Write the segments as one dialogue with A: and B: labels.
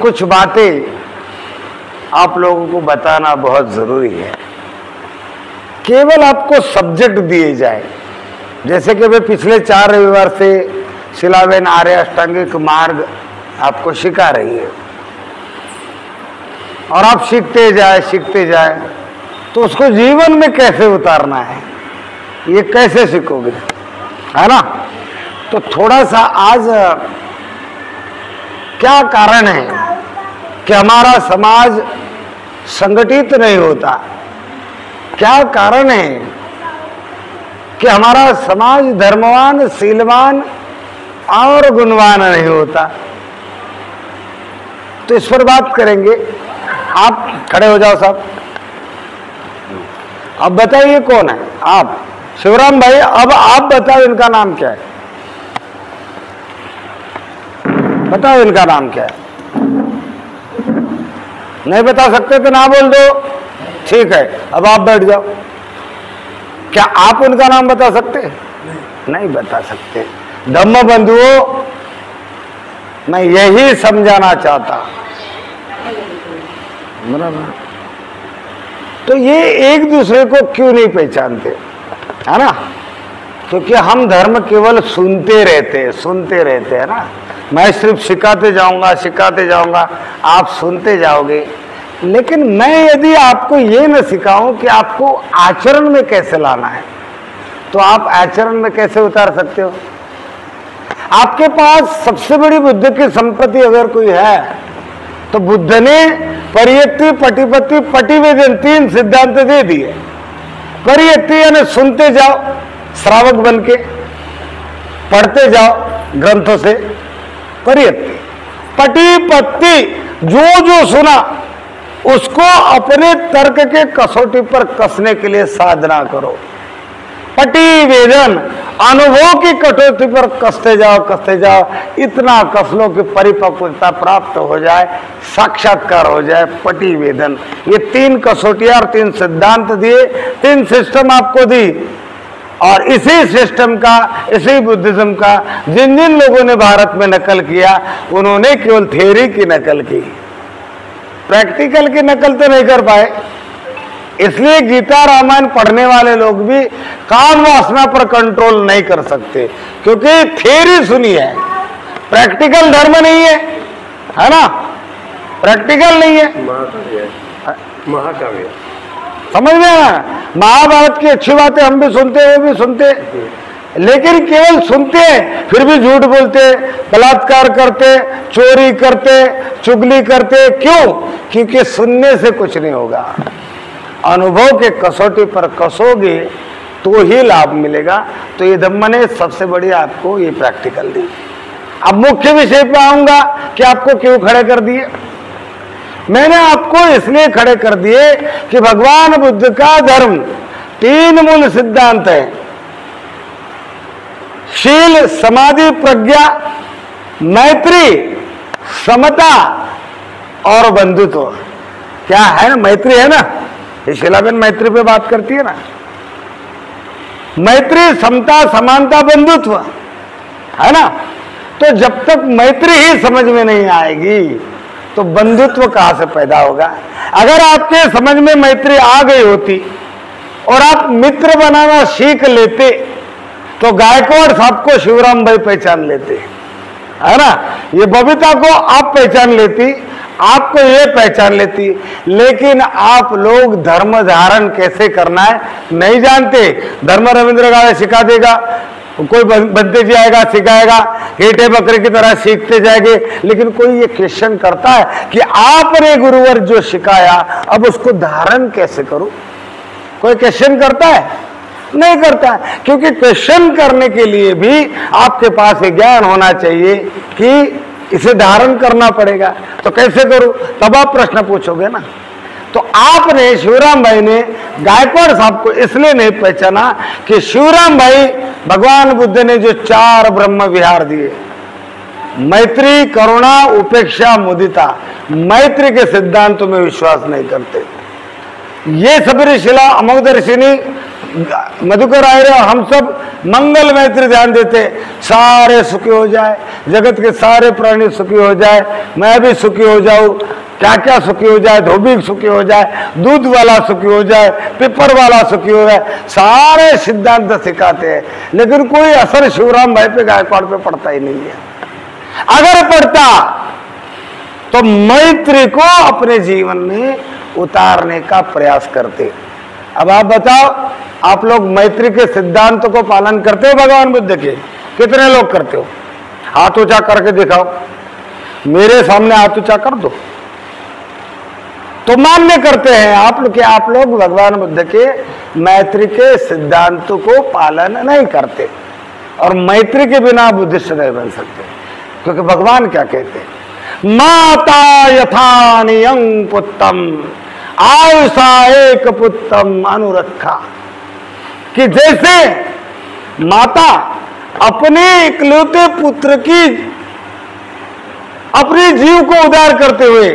A: कुछ बातें आप लोगों को बताना बहुत जरूरी है। केवल आपको सब्जेक्ट दिए जाए, जैसे कि वे पिछले 4 रविवार से शिलाबेन आर्य अष्टांगिक मार्ग आपको सिखा रही है, और आप सीखते जाए तो उसको जीवन में कैसे उतारना है, ये कैसे सीखोगे, है ना। तो थोड़ा सा आज क्या कारण है कि हमारा समाज संगठित नहीं होता, क्या कारण है कि हमारा समाज धर्मवान, शीलवान और गुणवान नहीं होता, तो इस पर बात करेंगे। आप खड़े हो जाओ साहब, अब बताइए कौन है आप? शिवराम भाई, अब आप बताओ इनका नाम क्या है, बताओ इनका नाम क्या है। नहीं बता सकते तो ना बोल दो, ठीक है। अब आप बैठ जाओ। क्या आप उनका नाम बता सकते? नहीं बता सकते। धम्म बंधुओं, मैं यही समझाना चाहता, बराबर। तो ये एक दूसरे को क्यों नहीं पहचानते, है ना? क्योंकि हम धर्म केवल सुनते रहते हैं ना। मैं सिर्फ सिखाते जाऊंगा, आप सुनते जाओगे। लेकिन मैं यदि आपको ये न सिखाऊं कि आपको आचरण में कैसे लाना है, तो आप आचरण में कैसे उतार सकते हो? आपके पास सबसे बड़ी बुद्ध की संपत्ति अगर कोई है, तो बुद्ध ने परियत्ति, पटिपत्ति, पटिवेदन 3 सिद्धांत दे दिए। परियत्ति यानी सुनते जाओ श्रावक बन के, पढ़ते जाओ ग्रंथों से, परियत्ति। पटिपत्ति, जो सुना उसको अपने तर्क के कसौटी पर कसने के लिए साधना करो। पटिवेदन, अनुभव की कटौती पर कसते जाओ, इतना कस लो कि परिपक्वता प्राप्त हो जाए, साक्षात्कार हो जाए। पटिवेदन, ये 3 कसौटियां और 3 सिद्धांत दिए, 3 सिस्टम आपको दी। और इसी सिस्टम का, इसी बुद्धिज्म का जिन लोगों ने भारत में नकल किया, उन्होंने केवल थ्योरी की नकल की, प्रैक्टिकल की नकल तो नहीं कर पाए। इसलिए गीता रामायण पढ़ने वाले लोग भी काम वासना पर कंट्रोल नहीं कर सकते, क्योंकि थ्योरी सुनी है, प्रैक्टिकल धर्म नहीं है ना, प्रैक्टिकल नहीं है। महाकाव्य समझ में आया? महाभारत की अच्छी बातें हम भी सुनते, वो भी सुनते, लेकिन केवल सुनते हैं, फिर भी झूठ बोलते, बलात्कार करते, चोरी करते, चुगली करते। क्यों? क्योंकि सुनने से कुछ नहीं होगा। अनुभव के कसौटी पर कसोगे तो ही लाभ मिलेगा। तो ये धम्म ने सबसे बड़ी आपको ये प्रैक्टिकल दी। अब मुख्य विषय पे आऊंगा कि आपको क्यों खड़े कर दिए। मैंने आपको इसलिए खड़े कर दिए कि भगवान बुद्ध का धर्म 3 मूल सिद्धांत है: शील, समाधि, प्रज्ञा, मैत्री, समता और बंधुत्व। क्या है ना? मैत्री है ना, ये शिलाबेन मैत्री पे बात करती है ना। मैत्री, समता, समानता, बंधुत्व, है ना। तो जब तक मैत्री ही समझ में नहीं आएगी तो बंधुत्व कहां से पैदा होगा? अगर आपके समझ में मैत्री आ गई होती और आप मित्र बनाना सीख लेते तो गायकवाड़ साहब को शिवराम भाई पहचान लेते, है ना। ये बबीता को आप पहचान लेती, आपको ये पहचान लेती। लेकिन आप लोग धर्म धारण कैसे करना है नहीं जानते। धर्म रविंद्र गावे सिखा देगा, कोई बनते जी आएगा सिखाएगा, हेटे बकरे की तरह सीखते जाएंगे। लेकिन कोई ये क्वेश्चन करता है कि आपने गुरुवर जो सिखाया अब उसको धारण कैसे करूं? कोई क्वेश्चन करता है? नहीं करता है। क्योंकि क्वेश्चन करने के लिए भी आपके पास ज्ञान होना चाहिए कि इसे धारण करना पड़ेगा। तो कैसे करूं? तब आप प्रश्न पूछोगे ना। तो आपने, शिवराम भाई ने गायकवाड़ साहब को इसलिए नहीं पहचाना कि शिवराम भाई भगवान बुद्ध ने जो 4 ब्रह्म विहार दिए, मैत्री, करुणा, उपेक्षा, मुदिता, मैत्री के सिद्धांतों में विश्वास नहीं करते। ये सबरी शिला, अमोघदर्शिनी, मधुकर आर्य, हम सब मंगल मैत्री ध्यान देते, सारे सुखी हो जाए, जगत के सारे प्राणी सुखी हो जाए, मैं भी सुखी हो जाऊं, क्या क्या सुखी हो जाए, धोबी सुखी हो जाए, दूध वाला सुखी हो जाए, पेपर वाला सुखी हो जाए, सारे सिद्धांत सिखाते हैं, लेकिन कोई असर शिवराम भाई पे, गायकवाड़ पे पड़ता ही नहीं है। अगर पड़ता तो मैत्री को अपने जीवन में उतारने का प्रयास करते। अब आप बताओ, आप लोग मैत्री के सिद्धांत को पालन करते हो भगवान बुद्ध के? कितने लोग करते हो? हाथ ऊंचा करके दिखाओ, मेरे सामने हाथ ऊंचा कर दो। तो मान्य करते हैं आप लोग कि आप लोग भगवान बुद्ध के मैत्री के सिद्धांतों को पालन नहीं करते, और मैत्री के बिना बुद्धिस्ट नहीं बन सकते। क्योंकि भगवान क्या कहते हैं, माता यथा नियं पुत्रम आयुषा एक पुत्रम अनुरक्षा, कि जैसे माता अपने इकलौते पुत्र की अपने जीव को उदार करते हुए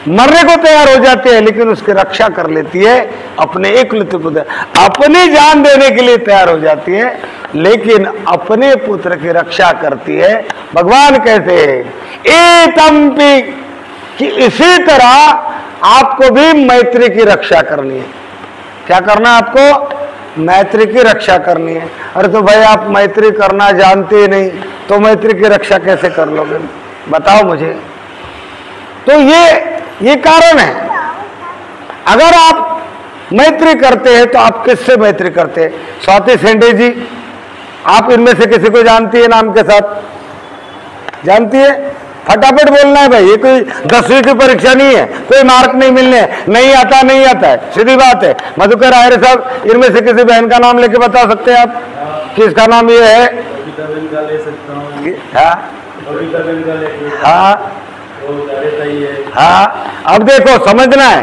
A: मरने को तैयार हो जाते हैं, लेकिन उसकी रक्षा कर लेती है, अपने एकलौते पुत्र अपनी जान देने के लिए तैयार हो जाती है, लेकिन अपने पुत्र की रक्षा करती है। भगवान कहते हैं एतम्पि, कि इसी तरह आपको भी मैत्री की रक्षा करनी है। क्या करना है आपको? मैत्री की रक्षा करनी है। अरे तो भाई आप मैत्री करना जानते ही नहीं, तो मैत्री की रक्षा कैसे कर लोगे? बताओ मुझे। तो ये कारण है। अगर आप मैत्री करते हैं तो आप किससे मैत्री करते हैं? स्वाति सेंडे जी, आप इनमें से किसी को जानती है नाम के साथ? जानती है? फटाफट बोलना है भाई, ये कोई 10वीं की परीक्षा नहीं है, कोई मार्क नहीं मिलने, नहीं आता नहीं आता है, सीधी बात है। मधुकर आयरे साहब, इनमें से किसी बहन का नाम लेके बता सकते हैं आप? किसका नाम ये है? हाँ हाँ, अब देखो समझना है,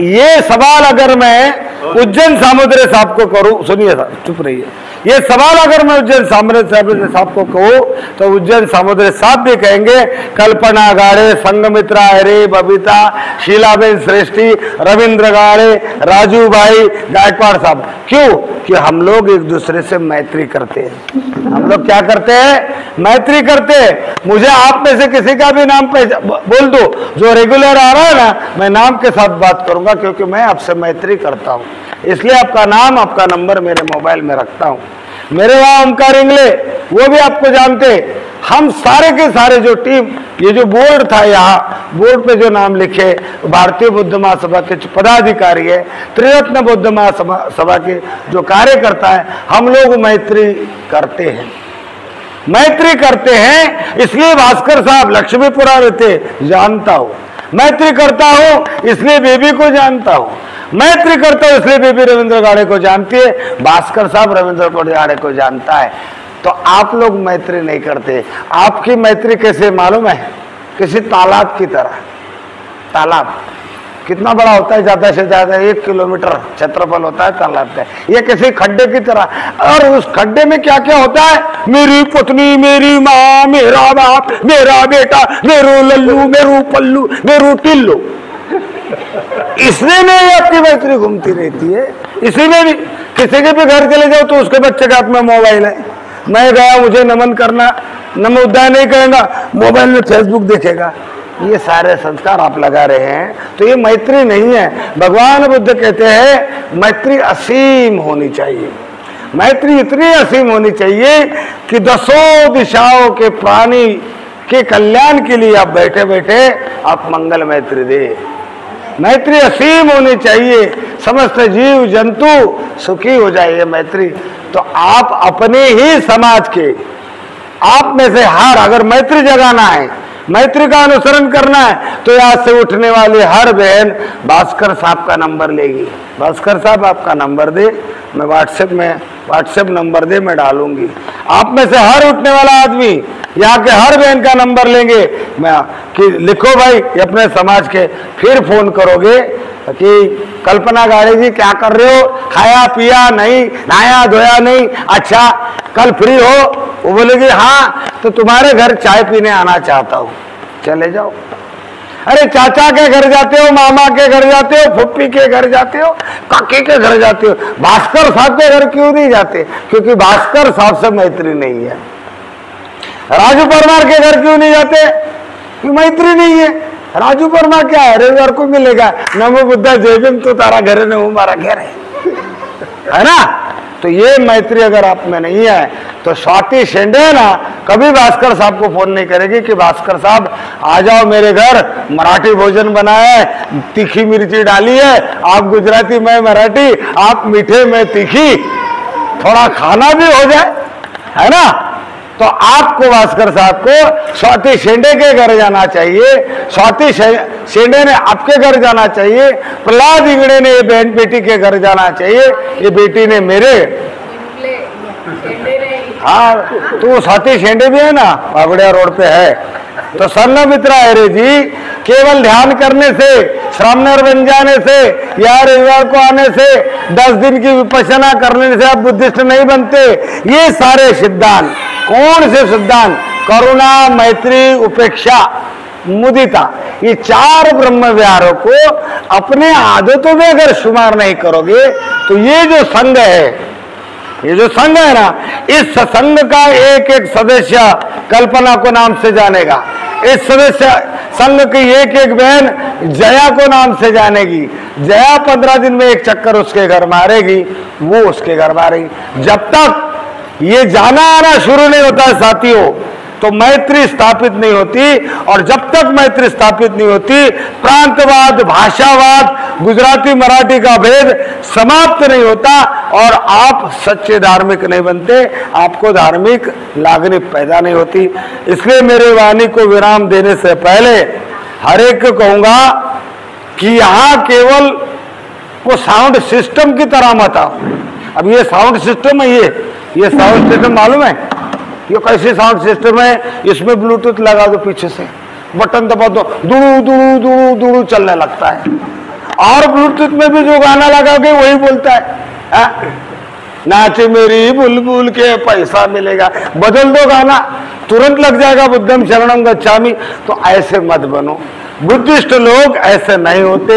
A: ये सवाल अगर मैं उज्जैन सामुद्रे साहब को करूं, सुनिए चुप रहिए, ये सवाल अगर मैं उज्जैन सामुद्रे साहब को कहूं तो उज्जैन सामुद्रे साहब भी कहेंगे कल्पना गाड़े, संगमित्रा आयरे, बबीता, शीलाबेन श्रेष्ठी, रविंद्र गाड़े, राजू भाई, गायकवाड़ साहब। क्यों? कि हम लोग एक दूसरे से मैत्री करते हैं। हम लोग क्या करते हैं? मैत्री करते हैं। मुझे आप में से किसी का भी नाम बोल दो जो रेगुलर आ रहा है ना, मैं नाम के साथ बात करूंगा, क्योंकि मैं आपसे मैत्री करता हूं, इसलिए आपका नाम, आपका नंबर मेरे मोबाइल में रखता हूं। मेरे वहां ओमकार इंगले, वो भी आपको जानते। हम सारे के सारे जो टीम, ये जो बोर्ड था, यहाँ बोर्ड पे जो नाम लिखे, भारतीय बुद्ध महासभा के पदाधिकारी है, त्रिरत्न बुद्ध महासभा के जो कार्यकर्ता है, हम लोग मैत्री करते हैं। मैत्री करते हैं, इसलिए भास्कर साहब लक्ष्मीपुरा रहते, जानता हूं। मैत्री करता हूं इसलिए बेबी को जानता हूं। मैत्री करता हूं इसलिए बेबी रविंद्र गाड़े को जानती है, भास्कर साहब रविंद्र गाड़े को जानता है। तो आप लोग मैत्री नहीं करते। आपकी मैत्री कैसे मालूम है? किसी तालाब की तरह। तालाब कितना बड़ा होता है? ज्यादा से ज्यादा 1 किलोमीटर क्षेत्रफल होता है तालाब का। ये किसी खड्डे की तरह, और उस खड्डे में क्या क्या होता है? मेरी पत्नी, मेरी माँ, मेरा बाप, मेरा बेटा, मेरो लल्लू, मेरो पल्लू, मेरो टिल्लू, इसमें भी आपकी मैत्री घूमती रहती है। इसी में भी किसी के भी घर चले जाओ तो उसके बच्चे के हाथ में मोबाइल है। मैं गया, मुझे नमन करना, नमोदय नहीं कहेगा, मोबाइल में फेसबुक देखेगा। ये सारे संस्कार आप लगा रहे हैं, तो ये मैत्री नहीं है। भगवान बुद्ध कहते हैं मैत्री असीम होनी चाहिए। मैत्री इतनी असीम होनी चाहिए कि 10 दिशाओं के प्राणी के कल्याण के लिए आप बैठे बैठे आप मंगल मैत्री दे। मैत्री असीम होनी चाहिए, समस्त जीव जंतु सुखी हो जाए मैत्री। तो आप अपने ही समाज के, आप में से हर, अगर मैत्री जगाना है, मैत्री का अनुसरण करना है, तो यहाँ से उठने वाली हर बहन भास्कर साहब का नंबर लेगी। भास्कर साहब आपका नंबर दे, मैं व्हाट्सएप नंबर दे, मैं डालूंगी। आप में से हर उठने वाला आदमी यहाँ के हर बहन का नंबर लेंगे, मैं कि लिखो भाई अपने समाज के। फिर फोन करोगे कि कल्पना गाड़े जी क्या कर रहे हो, खाया पिया नहीं, नहाया धोया नहीं, अच्छा कल फ्री हो? वो बोलेगी हाँ, तो तुम्हारे घर चाय पीने आना चाहता हूँ, चले जाओ। अरे चाचा के घर जाते हो, मामा के घर जाते हो, फुप्पी के घर जाते हो, काके के घर जाते हो, भास्कर साहब के घर क्यों नहीं जाते? क्योंकि भास्कर साहब से मैत्री नहीं है। राजू परमार के घर क्यों नहीं जाते? क्यों मैत्री नहीं है? राजू परमार क्या है, रविवार को मिलेगा, नमो बुद्धा जय भीम, तो तारा घर ने हमारा घर है ना। तो ये मैत्री अगर आप में नहीं है तो स्वाति शेंडे ना कभी भास्कर साहब को फोन नहीं करेगी कि भास्कर साहब आ जाओ मेरे घर, मराठी भोजन बनाया है, तीखी मिर्ची डाली है, आप गुजराती मैं मराठी, आप मीठे मैं तीखी, थोड़ा खाना भी हो जाए, है ना। तो आपको भास्कर साहब को स्वाति शेंडे के घर जाना चाहिए, स्वाति शेंडे ने आपके घर जाना चाहिए, प्रहलाद इंगड़े ने ये बहन बेटी के घर जाना चाहिए, ये बेटी ने मेरे, हाँ तो स्वाति शेंडे भी है ना, बाबड़िया रोड पे है। तो सर्णमित्रा अरे जी केवल ध्यान करने से, श्रामणर बन जाने से या रविवार को आने से, 10 दिन की विपश्यना करने से आप बुद्धिस्ट नहीं बनते। ये सारे सिद्धांत, कौन से सिद्धांत? करुणा, मैत्री, उपेक्षा, मुदिता, ये 4 ब्रह्म विहारों को अपने आदतों में अगर शुमार नहीं करोगे तो ये जो संघ है, ये जो संघ है ना, इस संघ का एक एक सदस्य कल्पना को नाम से जानेगा, इस सदस्य संघ की एक एक बहन जया को नाम से जानेगी, जया 15 दिन में एक चक्कर उसके घर मारेगी, वो उसके घर मारेगी। जब तक ये जाना आना शुरू नहीं होता है साथियों, तो मैत्री स्थापित नहीं होती, और जब तक मैत्री स्थापित नहीं होती, प्रांतवाद, भाषावाद, गुजराती मराठी का भेद समाप्त नहीं होता, और आप सच्चे धार्मिक नहीं बनते, आपको धार्मिक लागनी पैदा नहीं होती। इसलिए मेरे वाणी को विराम देने से पहले हर एक को कहूंगा कि यहाँ केवल वो साउंड सिस्टम की तरह मत आओ। अब ये साउंड सिस्टम है, ये साउंड सिस्टम मालूम है ये कैसे साउंड सिस्टम है? इसमें ब्लूटूथ लगा दो, पीछे से बटन दबा दो, दुड़ू दुड़ू दुड़ू दुड़ू चलने लगता है, और ब्लूटूथ में भी जो गाना लगाओगे वही बोलता है, नाच मेरी बुलबुल के पैसा मिलेगा, बदल दो गाना, तुरंत लग जाएगा बुद्धम शरणम गच्छामि। तो ऐसे मत बनो, बुद्धिस्ट लोग ऐसे नहीं होते।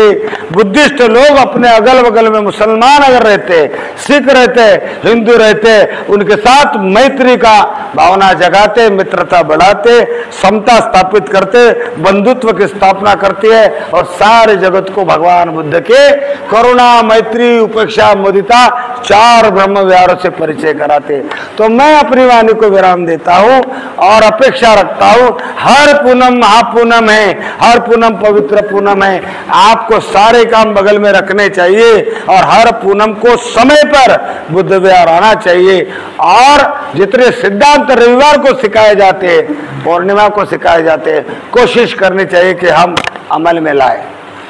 A: बुद्धिस्ट लोग अपने अगल बगल में मुसलमान अगर रहते, सिख रहते, हिंदू रहते, उनके साथ मैत्री का भावना जगाते, मित्रता बढ़ाते, समता स्थापित करते, बंधुत्व की स्थापना करती है, और सारे जगत को भगवान बुद्ध के करुणा, मैत्री, उपेक्षा, मुदिता 4 ब्रह्म विहारों से परिचय कराते। तो मैं अपनी वाणी को विराम देता हूँ और अपेक्षा रखता हूँ, हर पूनम महापूनम है, हर पूनम पवित्र पूनम है, आपको सारे काम बगल में रखने चाहिए, और हर पूनम को समय पर बुद्ध विहार आना चाहिए, और जितने सिद्धांत रविवार को सिखाए जाते हैं, पूर्णिमा को सिखाए जाते हैं, कोशिश करनी चाहिए कि हम अमल में लाए।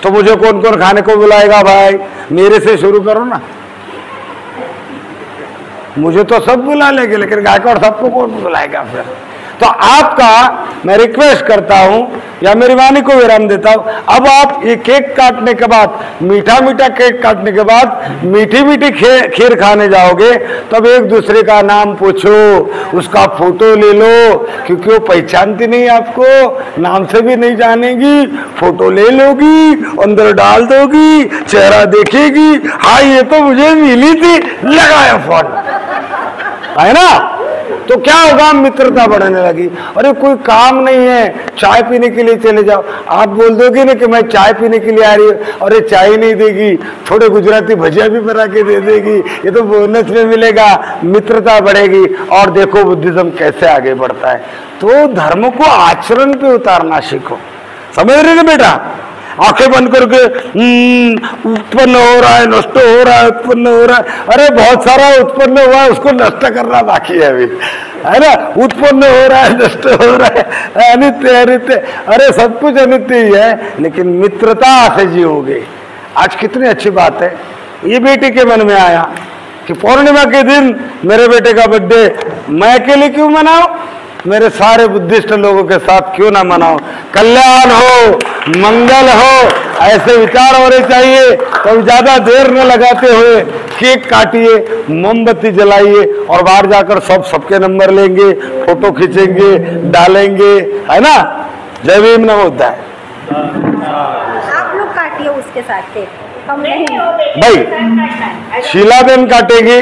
A: तो मुझे कौन कौन खाने को बुलाएगा भाई? मेरे से शुरू करो ना, मुझे तो सब बुला लेंगे, लेकिन गायकवाड़ सबको कौन बुलाएगा फिर? तो आपका मैं रिक्वेस्ट करता हूं, या मेरी वाणी को विराम देता हूं, अब आप ये केक काटने के बाद, मीठा मीठा केक काटने के बाद मीठी मीठी खीर खाने जाओगे, तब एक दूसरे का नाम पूछो, उसका फोटो ले लो, क्योंकि वो पहचानती नहीं आपको, नाम से भी नहीं जानेगी, फोटो ले लोगी, अंदर डाल दोगी, चेहरा देखेगी, हाँ ये तो मुझे मिली थी, लगाया फोन, है ना। तो क्या होगा? मित्रता बढ़ने लगी। अरे कोई काम नहीं है, चाय पीने के लिए चले जाओ, आप बोल दोगे ना कि मैं चाय पीने के लिए आ रही हूँ, अरे चाय नहीं देगी, थोड़े गुजराती भजिया भी बना के दे देगी, ये तो बोनस में मिलेगा, मित्रता बढ़ेगी। और देखो बुद्धिज्म कैसे आगे बढ़ता है। तो धर्म को आचरण पे उतारना सीखो, समझ रहे ना बेटा? आंखें बंद करके उत्पन्न हो रहा है, नष्ट हो रहा है, उत्पन्न हो रहा है, अरे बहुत सारा उत्पन्न हुआ है, उसको नष्ट करना बाकी है अभी, है ना। उत्पन्न हो रहा है, नष्ट हो रहा है, अनित्य अनित्य, अरे सब कुछ अनित्य ही है, लेकिन मित्रता से जियोगे। आज कितनी अच्छी बात है, ये बेटी के मन में आया कि पूर्णिमा के दिन मेरे बेटे का बर्थडे मैं अकेले क्यों मनाऊं, मेरे सारे बुद्धिस्ट लोगों के साथ क्यों ना मनाओ, कल्याण हो, मंगल हो, ऐसे विचार होने चाहिए। तो ज्यादा देर न लगाते हुए केक काटिए, मोमबत्ती जलाइए, और बाहर जाकर सबके नंबर लेंगे, फोटो खींचेंगे, डालेंगे, है ना। जय भीम नमो बुद्धाय।
B: आप लोग काटिए उसके साथ केक, हम नहीं
A: भाई शीला बेन काटेगी।